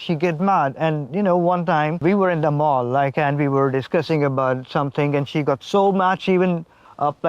she get mad. And one time we were in the mall, and we were discussing about something, and she got so mad she even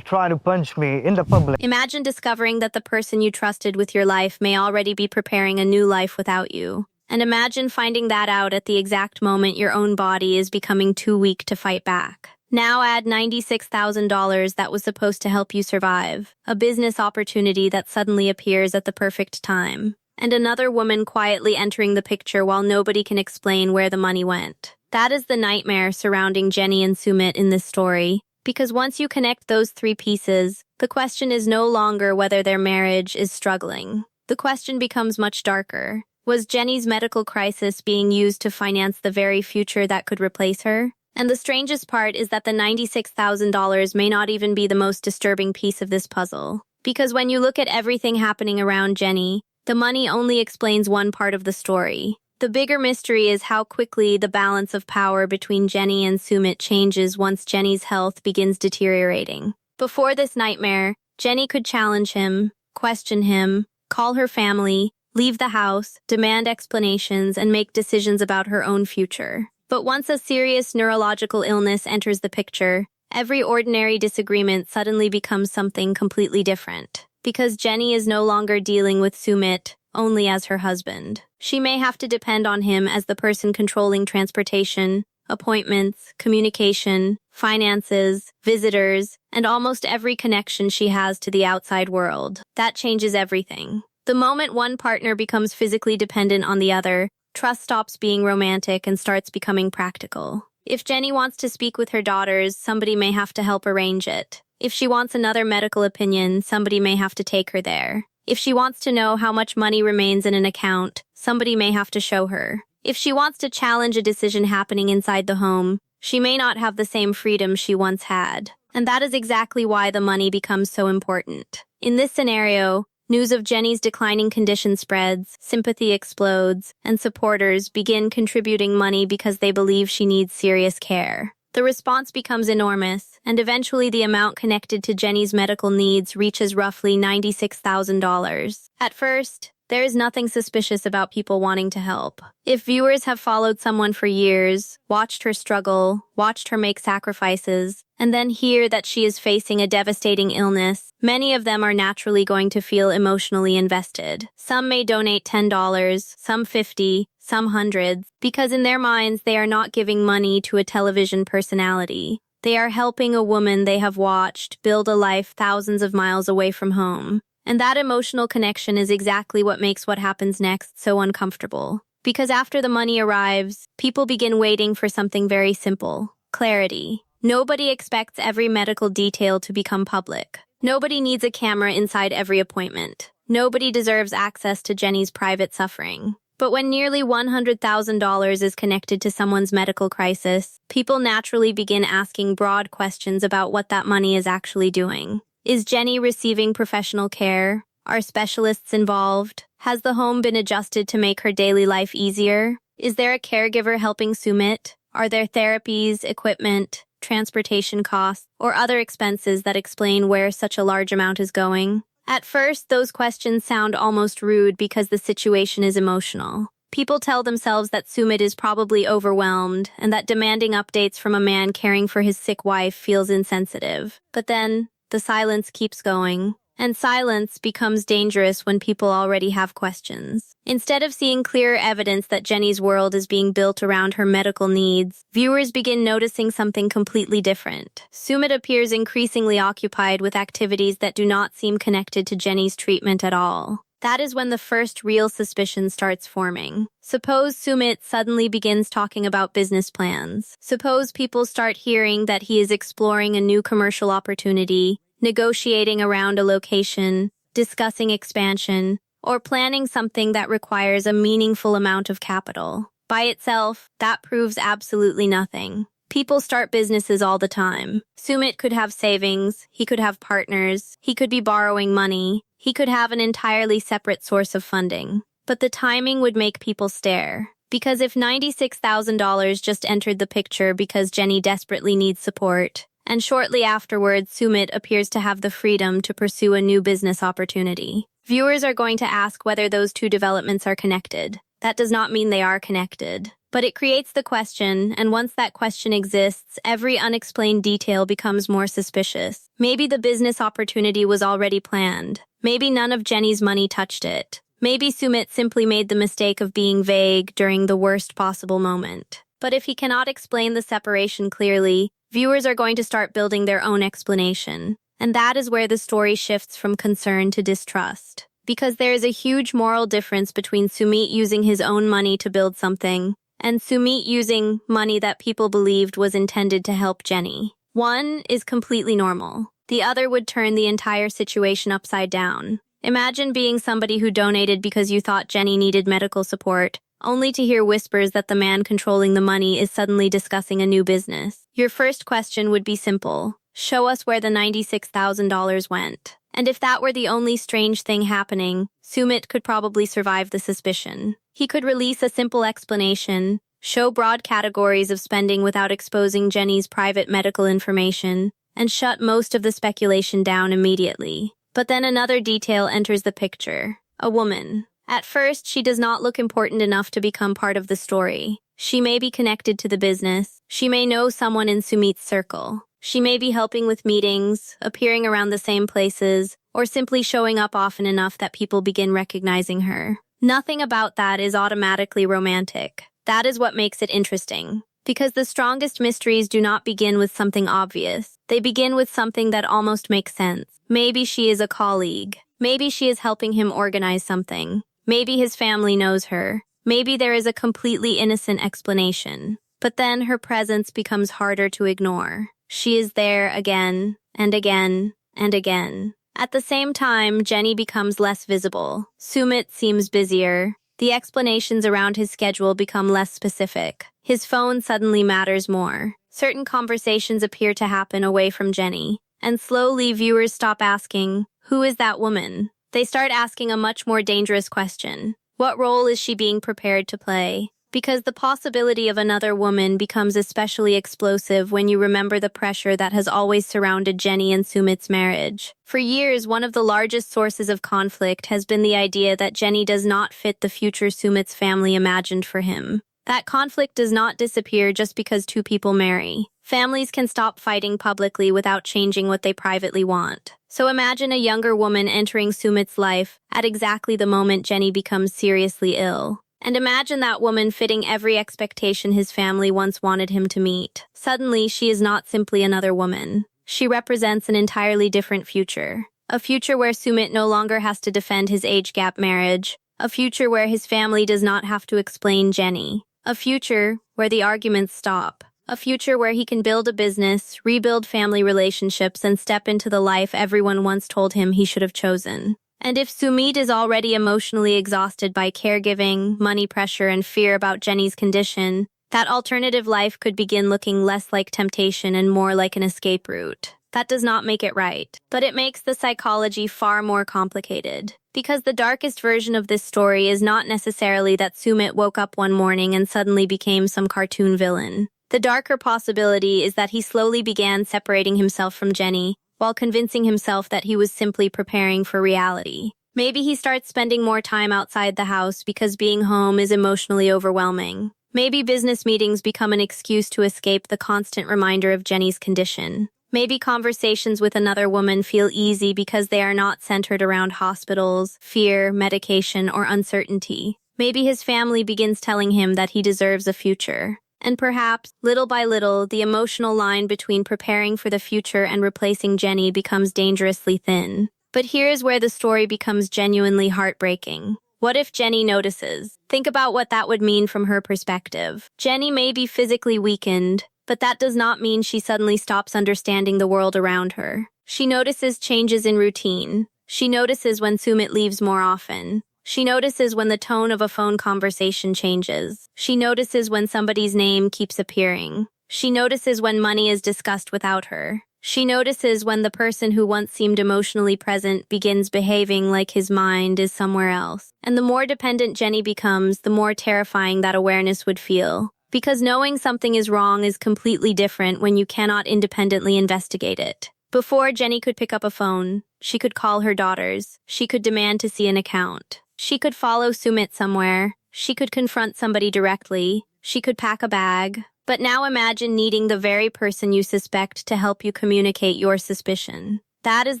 trying to punch me in the public. Imagine discovering that the person you trusted with your life may already be preparing a new life without you. And imagine finding that out at the exact moment your own body is becoming too weak to fight back. Now add $96,000 that was supposed to help you survive, a business opportunity that suddenly appears at the perfect time, and another woman quietly entering the picture while nobody can explain where the money went. That is the nightmare surrounding Jenny and Sumit in this story, because once you connect those three pieces, the question is no longer whether their marriage is struggling. The question becomes much darker. Was Jenny's medical crisis being used to finance the very future that could replace her? And the strangest part is that the $96,000 may not even be the most disturbing piece of this puzzle. Because when you look at everything happening around Jenny, the money only explains one part of the story. The bigger mystery is how quickly the balance of power between Jenny and Sumit changes once Jenny's health begins deteriorating. Before this nightmare, Jenny could challenge him, question him, call her family, leave the house, demand explanations, and make decisions about her own future. But once a serious neurological illness enters the picture, every ordinary disagreement suddenly becomes something completely different. Because Jenny is no longer dealing with Sumit only as her husband. She may have to depend on him as the person controlling transportation, appointments, communication, finances, visitors, and almost every connection she has to the outside world. That changes everything. The moment one partner becomes physically dependent on the other, trust stops being romantic and starts becoming practical. If Jenny wants to speak with her daughters, somebody may have to help arrange it. If she wants another medical opinion, somebody may have to take her there. If she wants to know how much money remains in an account, somebody may have to show her. If she wants to challenge a decision happening inside the home, she may not have the same freedom she once had. And that is exactly why the money becomes so important. In this scenario, news of Jenny's declining condition spreads, sympathy explodes, and supporters begin contributing money because they believe she needs serious care. The response becomes enormous, and eventually the amount connected to Jenny's medical needs reaches roughly $96,000. At first, there is nothing suspicious about people wanting to help. If viewers have followed someone for years, watched her struggle, watched her make sacrifices, and then hear that she is facing a devastating illness, many of them are naturally going to feel emotionally invested. Some may donate $10, some $50, some hundreds, because in their minds they are not giving money to a television personality. They are helping a woman they have watched build a life thousands of miles away from home. And that emotional connection is exactly what makes what happens next so uncomfortable. Because after the money arrives, people begin waiting for something very simple: clarity. Nobody expects every medical detail to become public. Nobody needs a camera inside every appointment. Nobody deserves access to Jenny's private suffering. But when nearly $100,000 is connected to someone's medical crisis, people naturally begin asking broad questions about what that money is actually doing. Is Jenny receiving professional care? Are specialists involved? Has the home been adjusted to make her daily life easier? Is there a caregiver helping Sumit? Are there therapies, equipment, transportation costs, or other expenses that explain where such a large amount is going? At first, those questions sound almost rude because the situation is emotional. People tell themselves that Sumit is probably overwhelmed and that demanding updates from a man caring for his sick wife feels insensitive. But then, the silence keeps going, and silence becomes dangerous when people already have questions. Instead of seeing clear evidence that Jenny's world is being built around her medical needs, viewers begin noticing something completely different. Sumit appears increasingly occupied with activities that do not seem connected to Jenny's treatment at all. That is when the first real suspicion starts forming. Suppose Sumit suddenly begins talking about business plans. Suppose people start hearing that he is exploring a new commercial opportunity, negotiating around a location, discussing expansion, or planning something that requires a meaningful amount of capital. By itself, that proves absolutely nothing. People start businesses all the time. Sumit could have savings, he could have partners, he could be borrowing money, he could have an entirely separate source of funding. But the timing would make people stare. Because if $96,000 just entered the picture because Jenny desperately needs support, and shortly afterwards Sumit appears to have the freedom to pursue a new business opportunity, viewers are going to ask whether those two developments are connected. That does not mean they are connected. But it creates the question, and once that question exists, every unexplained detail becomes more suspicious. Maybe the business opportunity was already planned. Maybe none of Jenny's money touched it. Maybe Sumit simply made the mistake of being vague during the worst possible moment. But if he cannot explain the separation clearly, viewers are going to start building their own explanation. And that is where the story shifts from concern to distrust. Because there is a huge moral difference between Sumit using his own money to build something and Sumit using money that people believed was intended to help Jenny. One is completely normal. The other would turn the entire situation upside down. Imagine being somebody who donated because you thought Jenny needed medical support, only to hear whispers that the man controlling the money is suddenly discussing a new business. Your first question would be simple. Show us where the $96,000 went. And if that were the only strange thing happening, Sumit could probably survive the suspicion. He could release a simple explanation, show broad categories of spending without exposing Jenny's private medical information, and shut most of the speculation down immediately. But then another detail enters the picture. A woman. At first, she does not look important enough to become part of the story. She may be connected to the business. She may know someone in Sumit's circle. She may be helping with meetings, appearing around the same places, or simply showing up often enough that people begin recognizing her. Nothing about that is automatically romantic. That is what makes it interesting. Because the strongest mysteries do not begin with something obvious. They begin with something that almost makes sense. Maybe she is a colleague. Maybe she is helping him organize something. Maybe his family knows her. Maybe there is a completely innocent explanation. But then her presence becomes harder to ignore. She is there again, and again, and again. At the same time, Jenny becomes less visible. Sumit seems busier. The explanations around his schedule become less specific. His phone suddenly matters more. Certain conversations appear to happen away from Jenny. And slowly, viewers stop asking, "Who is that woman?" They start asking a much more dangerous question. What role is she being prepared to play? Because the possibility of another woman becomes especially explosive when you remember the pressure that has always surrounded Jenny and Sumit's marriage. For years, one of the largest sources of conflict has been the idea that Jenny does not fit the future Sumit's family imagined for him. That conflict does not disappear just because two people marry. Families can stop fighting publicly without changing what they privately want. So imagine a younger woman entering Sumit's life at exactly the moment Jenny becomes seriously ill. And imagine that woman fitting every expectation his family once wanted him to meet. Suddenly, she is not simply another woman. She represents an entirely different future. A future where Sumit no longer has to defend his age gap marriage. A future where his family does not have to explain Jenny. A future where the arguments stop. A future where he can build a business, rebuild family relationships, and step into the life everyone once told him he should have chosen. And if Sumit is already emotionally exhausted by caregiving, money pressure, and fear about Jenny's condition, that alternative life could begin looking less like temptation and more like an escape route. That does not make it right, but it makes the psychology far more complicated. Because the darkest version of this story is not necessarily that Sumit woke up one morning and suddenly became some cartoon villain. The darker possibility is that he slowly began separating himself from Jenny, while convincing himself that he was simply preparing for reality. Maybe he starts spending more time outside the house because being home is emotionally overwhelming. Maybe business meetings become an excuse to escape the constant reminder of Jenny's condition. Maybe conversations with another woman feel easy because they are not centered around hospitals, fear, medication, or uncertainty. Maybe his family begins telling him that he deserves a future. And perhaps, little by little, the emotional line between preparing for the future and replacing Jenny becomes dangerously thin. But here's where the story becomes genuinely heartbreaking. What if Jenny notices? Think about what that would mean from her perspective. Jenny may be physically weakened, but that does not mean she suddenly stops understanding the world around her. She notices changes in routine. She notices when Sumit leaves more often. She notices when the tone of a phone conversation changes. She notices when somebody's name keeps appearing. She notices when money is discussed without her. She notices when the person who once seemed emotionally present begins behaving like his mind is somewhere else. And the more dependent Jenny becomes, the more terrifying that awareness would feel. Because knowing something is wrong is completely different when you cannot independently investigate it. Before Jenny could pick up a phone, she could call her daughters. She could demand to see an account. She could follow Sumit somewhere, She could confront somebody directly. She could pack a bag. But now imagine needing the very person you suspect to help you communicate your suspicion. That is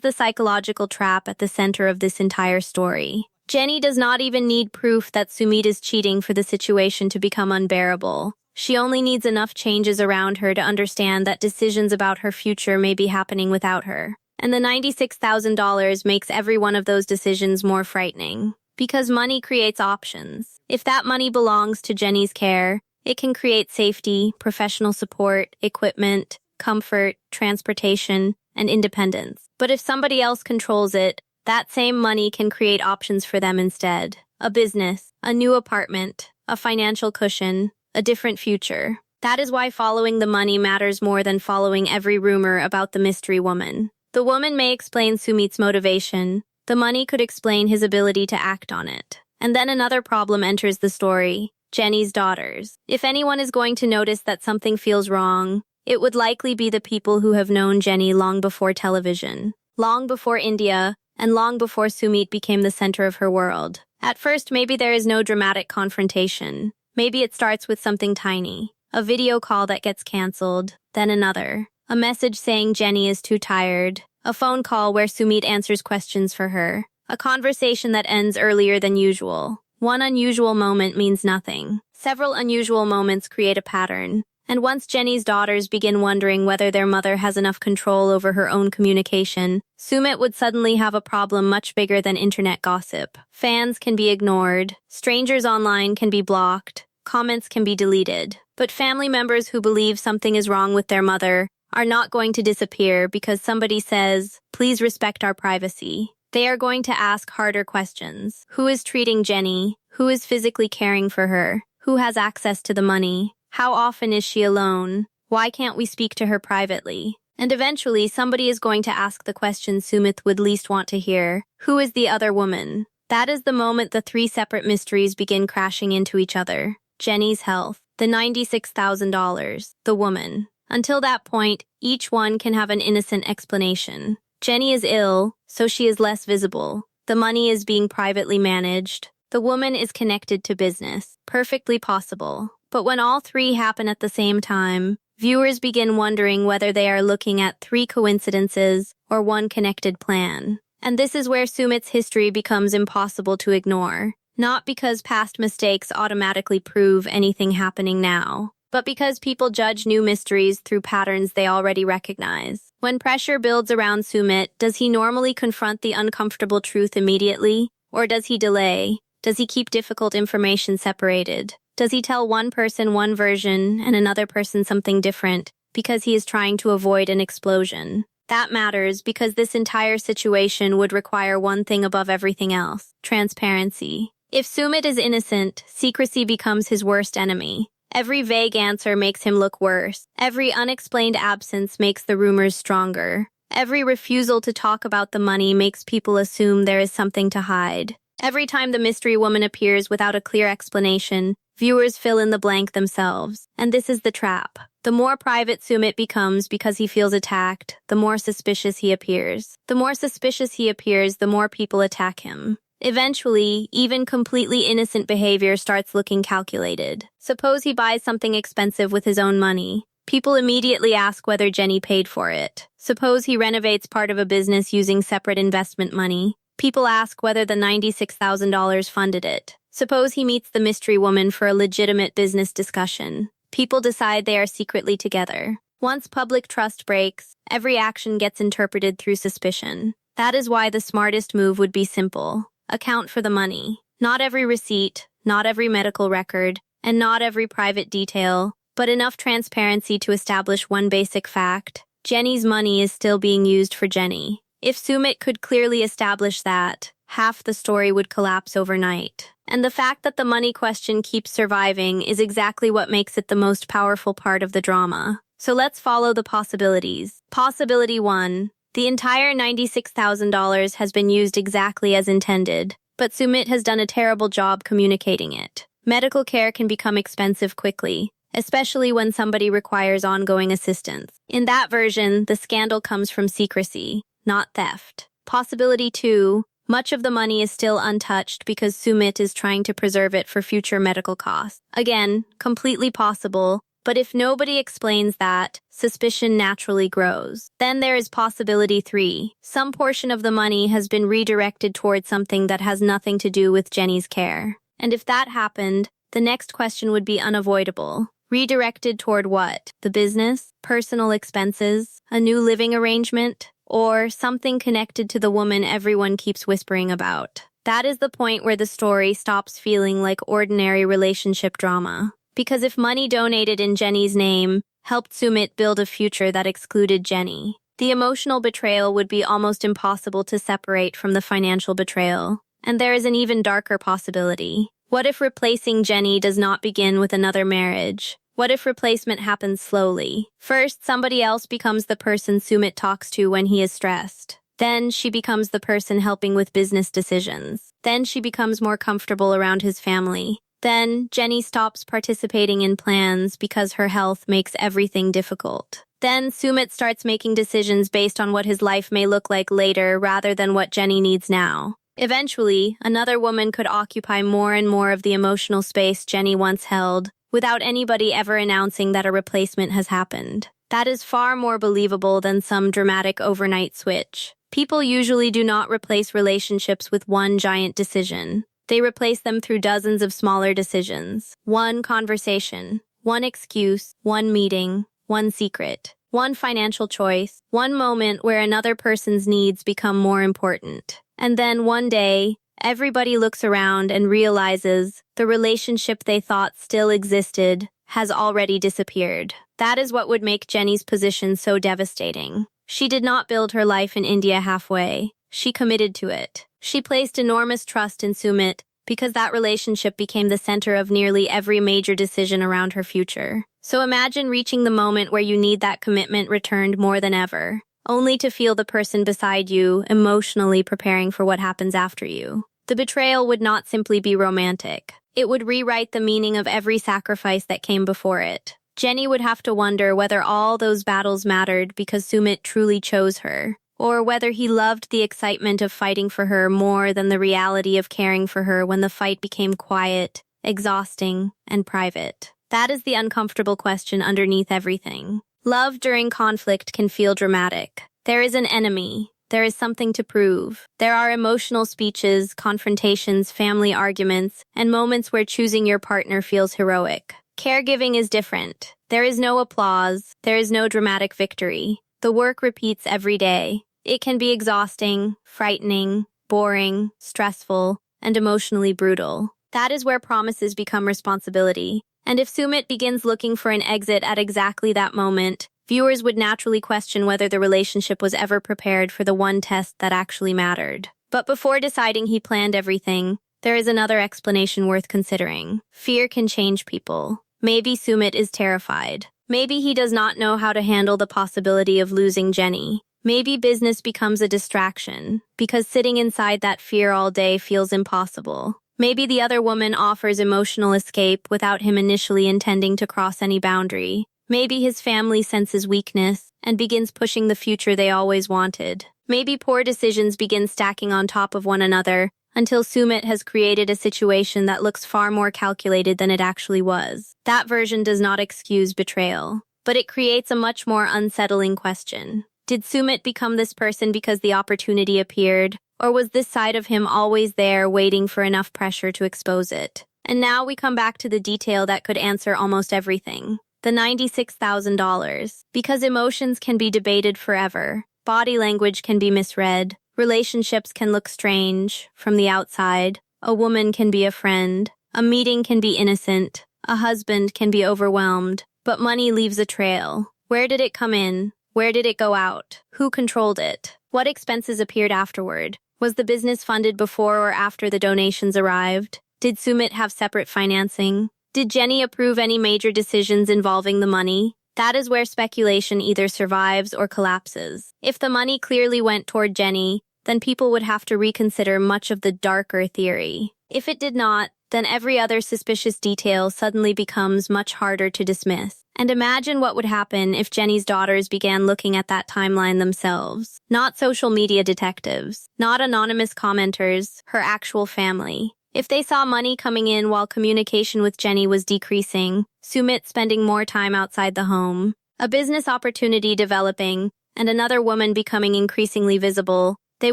the psychological trap at the center of this entire story. Jenny does not even need proof that Sumit is cheating for the situation to become unbearable. She only needs enough changes around her to understand that decisions about her future may be happening without her. And the $96,000 makes every one of those decisions more frightening. Because money creates options. If that money belongs to Jenny's care, it can create safety, professional support, equipment, comfort, transportation, and independence. But if somebody else controls it, that same money can create options for them instead. A business, a new apartment, a financial cushion, a different future. That is why following the money matters more than following every rumor about the mystery woman. The woman may explain Sumit's motivation. The money could explain his ability to act on it. And then another problem enters the story. Jenny's daughters. If anyone is going to notice that something feels wrong, it would likely be the people who have known Jenny long before television, long before India, and long before Sumit became the center of her world. At first, maybe there is no dramatic confrontation. Maybe it starts with something tiny. A video call that gets canceled, then another. A message saying Jenny is too tired. A phone call where Sumit answers questions for her. A conversation that ends earlier than usual. One unusual moment means nothing. Several unusual moments create a pattern. And once Jenny's daughters begin wondering whether their mother has enough control over her own communication, Sumit would suddenly have a problem much bigger than internet gossip. Fans can be ignored. Strangers online can be blocked. Comments can be deleted. But family members who believe something is wrong with their mother are not going to disappear because somebody says, "Please respect our privacy." They are going to ask harder questions. Who is treating Jenny? Who is physically caring for her? Who has access to the money? How often is she alone? Why can't we speak to her privately? And eventually, somebody is going to ask the question Sumit would least want to hear. Who is the other woman? That is the moment the three separate mysteries begin crashing into each other. Jenny's health, the $96,000, the woman. Until that point, each one can have an innocent explanation. Jenny is ill, so she is less visible. The money is being privately managed. The woman is connected to business. Perfectly possible. But when all three happen at the same time, viewers begin wondering whether they are looking at three coincidences or one connected plan. And this is where Sumit's history becomes impossible to ignore. Not because past mistakes automatically prove anything happening now, but because people judge new mysteries through patterns they already recognize. When pressure builds around Sumit, does he normally confront the uncomfortable truth immediately? Or does he delay? Does he keep difficult information separated? Does he tell one person one version and another person something different because he is trying to avoid an explosion? That matters because this entire situation would require one thing above everything else: transparency. If Sumit is innocent, secrecy becomes his worst enemy. Every vague answer makes him look worse. Every unexplained absence makes the rumors stronger. Every refusal to talk about the money makes people assume there is something to hide. Every time the mystery woman appears without a clear explanation, viewers fill in the blank themselves. And this is the trap. The more private Sumit becomes because he feels attacked, the more suspicious he appears. The more suspicious he appears, the more people attack him. Eventually, even completely innocent behavior starts looking calculated. Suppose he buys something expensive with his own money. People immediately ask whether Jenny paid for it. Suppose he renovates part of a business using separate investment money. People ask whether the $96,000 funded it. Suppose he meets the mystery woman for a legitimate business discussion. People decide they are secretly together. Once public trust breaks, every action gets interpreted through suspicion. That is why the smartest move would be simple. Account for the money. Not every receipt, not every medical record, and not every private detail, but enough transparency to establish one basic fact. Jenny's money is still being used for Jenny. If Sumit could clearly establish that, half the story would collapse overnight. And the fact that the money question keeps surviving is exactly what makes it the most powerful part of the drama. So let's follow the possibilities. Possibility 1. The entire $96,000 has been used exactly as intended, but Sumit has done a terrible job communicating it. Medical care can become expensive quickly, especially when somebody requires ongoing assistance. In that version, the scandal comes from secrecy, not theft. Possibility 2. Much of the money is still untouched because Sumit is trying to preserve it for future medical costs. Again, completely possible, but if nobody explains that, suspicion naturally grows. Then there is possibility 3. Some portion of the money has been redirected towards something that has nothing to do with Jenny's care. And if that happened, the next question would be unavoidable. Redirected toward what? The business? Personal expenses? A new living arrangement? Or something connected to the woman everyone keeps whispering about? That is the point where the story stops feeling like ordinary relationship drama. Because if money donated in Jenny's name helped Sumit build a future that excluded Jenny, the emotional betrayal would be almost impossible to separate from the financial betrayal. And there is an even darker possibility. What if replacing Jenny does not begin with another marriage? What if replacement happens slowly? First, somebody else becomes the person Sumit talks to when he is stressed. Then she becomes the person helping with business decisions. Then she becomes more comfortable around his family. Then Jenny stops participating in plans because her health makes everything difficult. Then Sumit starts making decisions based on what his life may look like later rather than what Jenny needs now. Eventually, another woman could occupy more and more of the emotional space Jenny once held, without anybody ever announcing that a replacement has happened. That is far more believable than some dramatic overnight switch. People usually do not replace relationships with one giant decision. They replace them through dozens of smaller decisions. One conversation, one excuse, one meeting, one secret, one financial choice, one moment where another person's needs become more important. And then one day, everybody looks around and realizes the relationship they thought still existed has already disappeared. That is what would make Jenny's position so devastating. She did not build her life in India halfway. She committed to it. She placed enormous trust in Sumit because that relationship became the center of nearly every major decision around her future. So imagine reaching the moment where you need that commitment returned more than ever, only to feel the person beside you emotionally preparing for what happens after you. The betrayal would not simply be romantic. It would rewrite the meaning of every sacrifice that came before it. Jenny would have to wonder whether all those battles mattered because Sumit truly chose her, or whether he loved the excitement of fighting for her more than the reality of caring for her when the fight became quiet, exhausting, and private. That is the uncomfortable question underneath everything. Love during conflict can feel dramatic. There is an enemy. There is something to prove. There are emotional speeches, confrontations, family arguments, and moments where choosing your partner feels heroic. Caregiving is different. There is no applause. There is no dramatic victory. The work repeats every day. It can be exhausting, frightening, boring, stressful, and emotionally brutal. That is where promises become responsibility. And if Sumit begins looking for an exit at exactly that moment, viewers would naturally question whether the relationship was ever prepared for the one test that actually mattered. But before deciding he planned everything, there is another explanation worth considering. Fear can change people. Maybe Sumit is terrified. Maybe he does not know how to handle the possibility of losing Jenny. Maybe business becomes a distraction, because sitting inside that fear all day feels impossible. Maybe the other woman offers emotional escape without him initially intending to cross any boundary. Maybe his family senses weakness and begins pushing the future they always wanted. Maybe poor decisions begin stacking on top of one another until Sumit has created a situation that looks far more calculated than it actually was. That version does not excuse betrayal, but it creates a much more unsettling question. Did Sumit become this person because the opportunity appeared, or was this side of him always there waiting for enough pressure to expose it? And now we come back to the detail that could answer almost everything. The $96,000. Because emotions can be debated forever. Body language can be misread. Relationships can look strange from the outside. A woman can be a friend. A meeting can be innocent. A husband can be overwhelmed. But money leaves a trail. Where did it come in? Where did it go out? Who controlled it? What expenses appeared afterward? Was the business funded before or after the donations arrived? Did Sumit have separate financing? Did Jenny approve any major decisions involving the money? That is where speculation either survives or collapses. If the money clearly went toward Jenny, then people would have to reconsider much of the darker theory. If it did not, then every other suspicious detail suddenly becomes much harder to dismiss. And imagine what would happen if Jenny's daughters began looking at that timeline themselves. Not social media detectives, not anonymous commenters, her actual family. If they saw money coming in while communication with Jenny was decreasing, Sumit spending more time outside the home, a business opportunity developing, and another woman becoming increasingly visible, they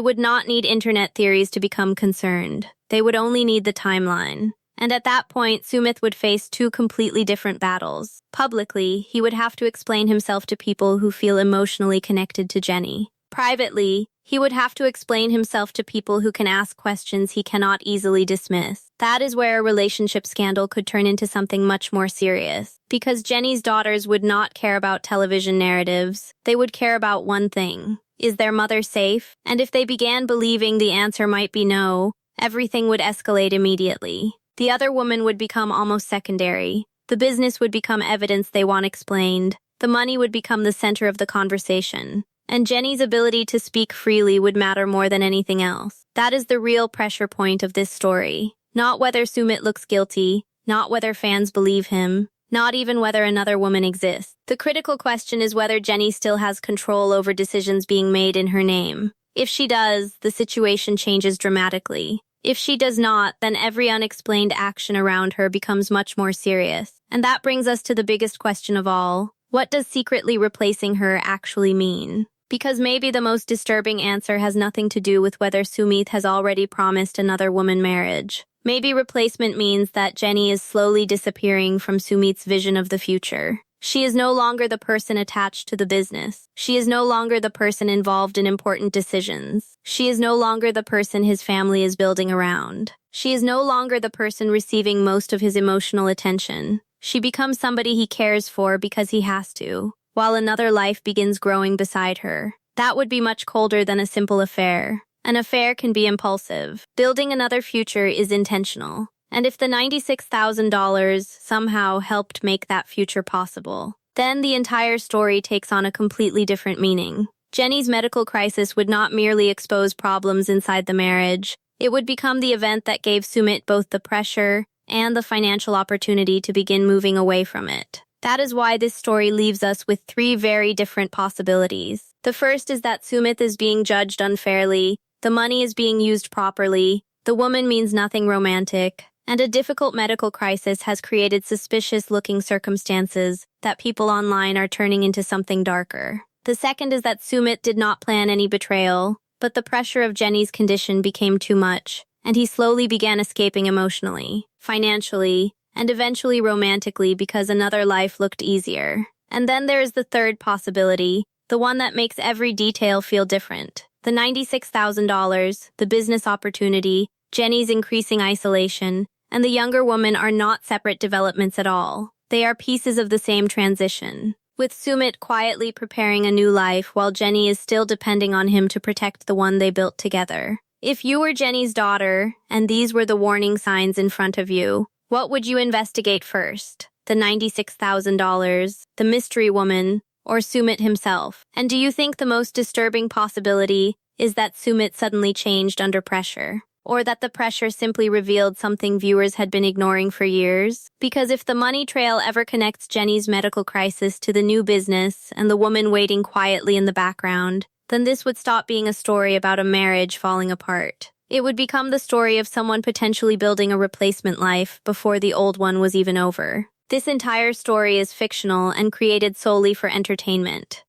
would not need internet theories to become concerned. They would only need the timeline. And at that point, Sumit would face two completely different battles. Publicly, he would have to explain himself to people who feel emotionally connected to Jenny. Privately, he would have to explain himself to people who can ask questions he cannot easily dismiss. That is where a relationship scandal could turn into something much more serious. Because Jenny's daughters would not care about television narratives. They would care about one thing. Is their mother safe? And if they began believing the answer might be no, everything would escalate immediately. The other woman would become almost secondary. The business would become evidence they want explained. The money would become the center of the conversation. And Jenny's ability to speak freely would matter more than anything else. That is the real pressure point of this story. Not whether Sumit looks guilty, not whether fans believe him, not even whether another woman exists. The critical question is whether Jenny still has control over decisions being made in her name. If she does, the situation changes dramatically. If she does not, then every unexplained action around her becomes much more serious. And that brings us to the biggest question of all. What does secretly replacing her actually mean? Because maybe the most disturbing answer has nothing to do with whether Sumit has already promised another woman marriage. Maybe replacement means that Jenny is slowly disappearing from Sumit's vision of the future. She is no longer the person attached to the business. She is no longer the person involved in important decisions. She is no longer the person his family is building around. She is no longer the person receiving most of his emotional attention. She becomes somebody he cares for because he has to, while another life begins growing beside her. That would be much colder than a simple affair. An affair can be impulsive. Building another future is intentional. And if the $96,000 somehow helped make that future possible, then the entire story takes on a completely different meaning. Jenny's medical crisis would not merely expose problems inside the marriage. It would become the event that gave Sumit both the pressure and the financial opportunity to begin moving away from it. That is why this story leaves us with three very different possibilities. The first is that Sumit is being judged unfairly, the money is being used properly, the woman means nothing romantic, and a difficult medical crisis has created suspicious-looking circumstances that people online are turning into something darker. The second is that Sumit did not plan any betrayal, but the pressure of Jenny's condition became too much, and he slowly began escaping emotionally, financially, and eventually romantically because another life looked easier. And then there is the third possibility, the one that makes every detail feel different. The $96,000, the business opportunity, Jenny's increasing isolation, and the younger woman are not separate developments at all. They are pieces of the same transition. With Sumit quietly preparing a new life while Jenny is still depending on him to protect the one they built together. If you were Jenny's daughter, and these were the warning signs in front of you, what would you investigate first? The $96,000, the mystery woman, or Sumit himself? And do you think the most disturbing possibility is that Sumit suddenly changed under pressure? Or that the pressure simply revealed something viewers had been ignoring for years? Because if the money trail ever connects Jenny's medical crisis to the new business and the woman waiting quietly in the background, then this would stop being a story about a marriage falling apart. It would become the story of someone potentially building a replacement life before the old one was even over. This entire story is fictional and created solely for entertainment.